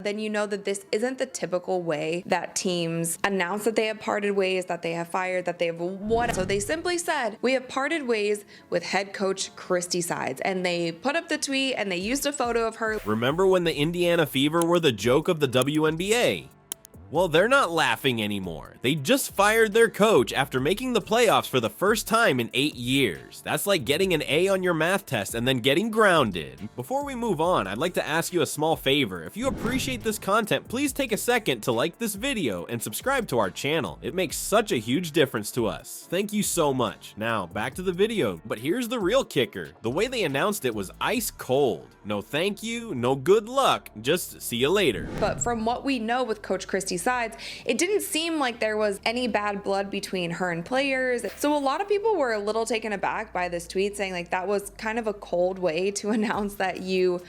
then you know that this isn't the typical way that teams announce that they have parted ways, that they have fired, that they have won. So they simply said, we have parted ways with head coach Christy Sides. And they put up the tweet and they used a photo of her. Remember when the Indiana Fever were the joke of the WNBA? Well, they're not laughing anymore. They just fired their coach after making the playoffs for the first time in 8 years. That's like getting an A on your math test and then getting grounded. Before we move on, I'd like to ask you a small favor. If you appreciate this content, please take a second to like this video and subscribe to our channel. It makes such a huge difference to us. Thank you so much. Now, back to the video. But here's the real kicker. The way they announced it was ice cold. No thank you, no good luck, just see you later. But from what we know with Coach Christy Sides, it didn't seem like there was any bad blood between her and players. So a lot of people were a little taken aback by this tweet, saying like that was kind of a cold way to announce that you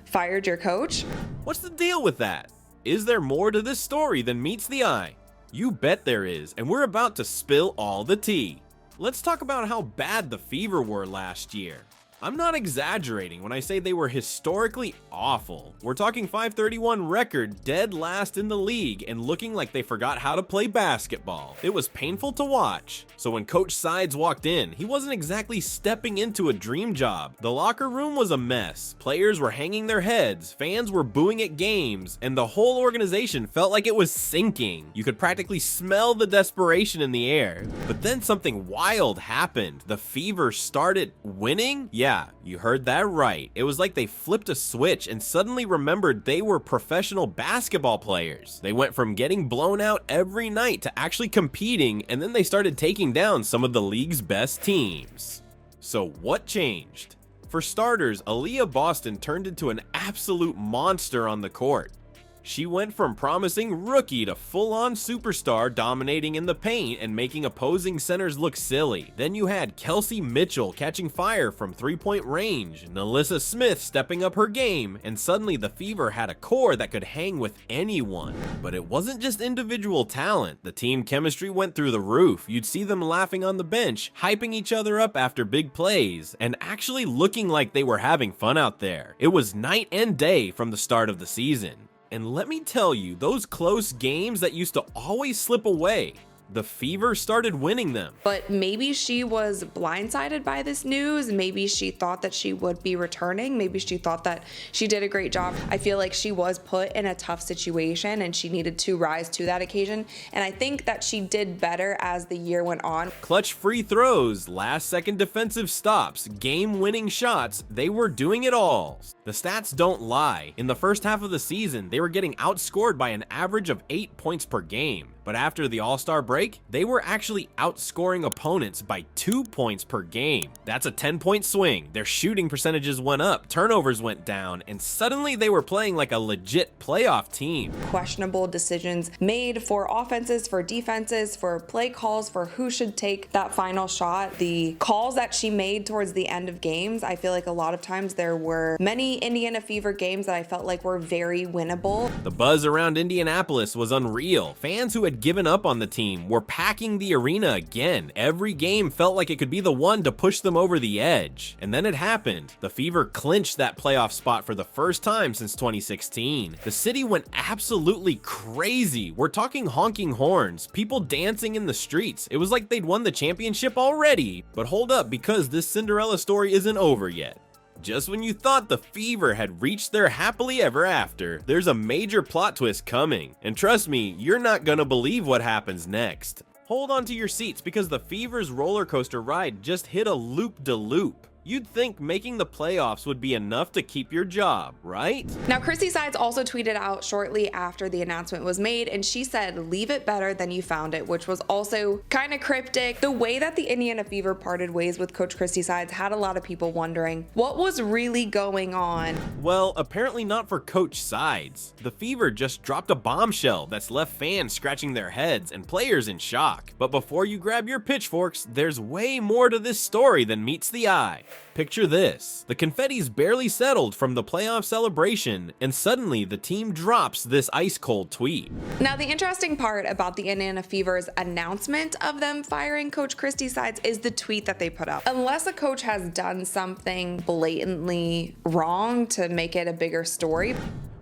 fired your coach. What's the deal with that? Is there more to this story than meets the eye? You bet there is, and we're about to spill all the tea. Let's talk about how bad the Fever were last year. I'm not exaggerating when I say they were historically awful. We're talking .531 record, dead last in the league, and looking like they forgot how to play basketball. It was painful to watch. So when Coach Sides walked in, he wasn't exactly stepping into a dream job. The locker room was a mess. Players were hanging their heads, fans were booing at games, and the whole organization felt like it was sinking. You could practically smell the desperation in the air. But then something wild happened. The Fever started winning? Yeah, you heard that right. It was like they flipped a switch and suddenly remembered they were professional basketball players. They went from getting blown out every night to actually competing, and then they started taking down some of the league's best teams. So what changed? For starters, Aaliyah Boston turned into an absolute monster on the court. She went from promising rookie to full-on superstar, dominating in the paint and making opposing centers look silly. Then you had Kelsey Mitchell catching fire from three-point range, Nalissa Smith stepping up her game, and suddenly the Fever had a core that could hang with anyone. But it wasn't just individual talent. The team chemistry went through the roof. You'd see them laughing on the bench, hyping each other up after big plays, and actually looking like they were having fun out there. It was night and day from the start of the season. And let me tell you, those close games that used to always slip away, the Fever started winning them. But maybe she was blindsided by this news. Maybe she thought that she would be returning. Maybe she thought that she did a great job. I feel like she was put in a tough situation and she needed to rise to that occasion. And I think that she did better as the year went on. Clutch free throws, last-second defensive stops, game-winning shots, they were doing it all. The stats don't lie. In the first half of the season, they were getting outscored by an average of 8 points per game. But after the All-Star break, they were actually outscoring opponents by 2 points per game. That's a 10-point swing. Their shooting percentages went up, turnovers went down, and suddenly they were playing like a legit playoff team. Questionable decisions made for offenses, for defenses, for play calls, for who should take that final shot. The calls that she made towards the end of games, I feel like a lot of times there were many Indiana Fever games that I felt like were very winnable. The buzz around Indianapolis was unreal. Fans who had given up on the team were packing the arena again. Every game felt like it could be the one to push them over the edge. And then it happened. The Fever clinched that playoff spot for the first time since 2016. The city went absolutely crazy. We're talking honking horns, people dancing in the streets. It was like they'd won the championship already. But hold up, because this Cinderella story isn't over yet. Just when you thought the Fever had reached their happily ever after, there's a major plot twist coming. And trust me, you're not gonna believe what happens next. Hold on to your seats because the Fever's roller coaster ride just hit a loop-de-loop. You'd think making the playoffs would be enough to keep your job, right? Now, Christy Sides also tweeted out shortly after the announcement was made, and she said, "Leave it better than you found it," which was also kind of cryptic. The way that the Indiana Fever parted ways with Coach Christy Sides had a lot of people wondering what was really going on. Well, apparently not for Coach Sides. The Fever just dropped a bombshell that's left fans scratching their heads and players in shock. But before you grab your pitchforks, there's way more to this story than meets the eye. Picture this. The confetti's barely settled from the playoff celebration, and suddenly the team drops this ice-cold tweet. Now, the interesting part about the Indiana Fever's announcement of them firing Coach Christy Sides is the tweet that they put up. Unless a coach has done something blatantly wrong to make it a bigger story,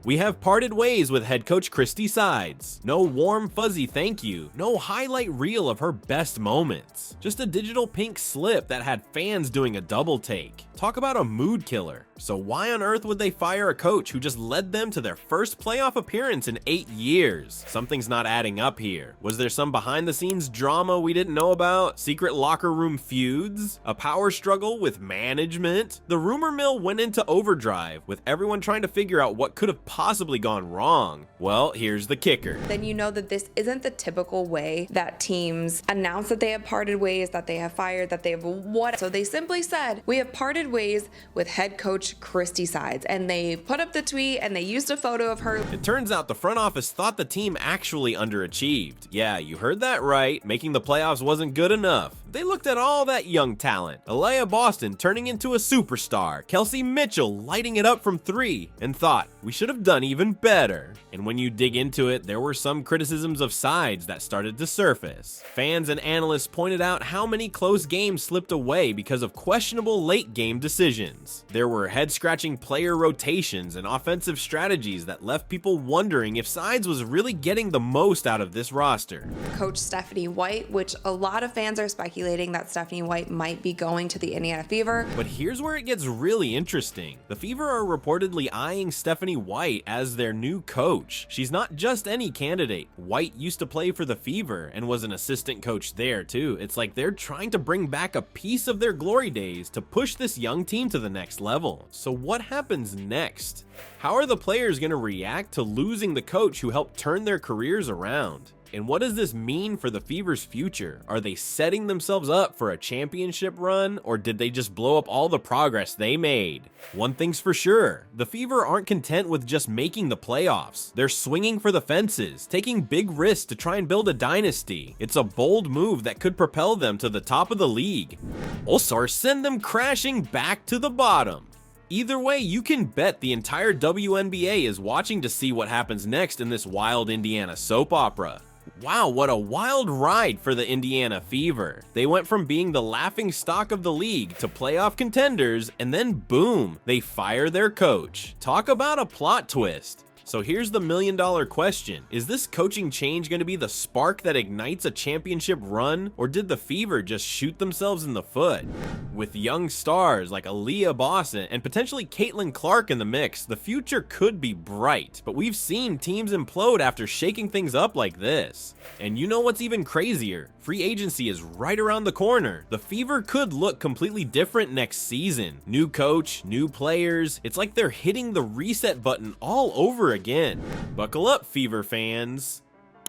We have parted ways with head coach Christy Sides. No warm fuzzy thank you, no highlight reel of her best moments. Just a digital pink slip that had fans doing a double take. Talk about a mood killer. So why on earth would they fire a coach who just led them to their first playoff appearance in 8 years? Something's not adding up here. Was there some behind the scenes drama we didn't know about? Secret locker room feuds? A power struggle with management? The rumor mill went into overdrive with everyone trying to figure out what could have possibly gone wrong. Well, here's the kicker. Then you know that this isn't the typical way that teams announce that they have parted ways, that they have fired, that they have what. So they simply said, we have parted ways with head coach Christy Sides, and they put up the tweet and they used a photo of her. It turns out the front office thought the team actually underachieved. Yeah, you heard that right. Making the playoffs wasn't good enough. They looked at all that young talent. Alea Boston turning into a superstar, Kelsey Mitchell lighting it up from 3, and thought, we should have done even better. And when you dig into it, there were some criticisms of Sides that started to surface. Fans and analysts pointed out how many close games slipped away because of questionable late game decisions. There were head-scratching player rotations and offensive strategies that left people wondering if Sides was really getting the most out of this roster. Coach Stephanie White, which a lot of fans are speculating that Stephanie White might be going to the Indiana Fever. But here's where it gets really interesting. The Fever are reportedly eyeing Stephanie White as their new coach. She's not just any candidate. White used to play for the Fever and was an assistant coach there too. It's like they're trying to bring back a piece of their glory days to push this young team to the next level. So what happens next? How are the players going to react to losing the coach who helped turn their careers around? And what does this mean for the Fever's future? Are they setting themselves up for a championship run, or did they just blow up all the progress they made? One thing's for sure, the Fever aren't content with just making the playoffs. They're swinging for the fences, taking big risks to try and build a dynasty. It's a bold move that could propel them to the top of the league, or send them crashing back to the bottom. Either way, you can bet the entire WNBA is watching to see what happens next in this wild Indiana soap opera. Wow, what a wild ride for the Indiana Fever. They went from being the laughing stock of the league to playoff contenders, and then boom, they fire their coach. Talk about a plot twist. So here's the million-dollar question. Is this coaching change going to be the spark that ignites a championship run, or did the Fever just shoot themselves in the foot? With young stars like Alea Boston and potentially Caitlin Clark in the mix, the future could be bright, but we've seen teams implode after shaking things up like this. And you know what's even crazier? Free agency is right around the corner. The Fever could look completely different next season. New coach, new players. It's like they're hitting the reset button all over again. Buckle up, Fever fans.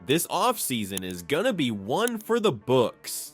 This offseason is gonna be one for the books.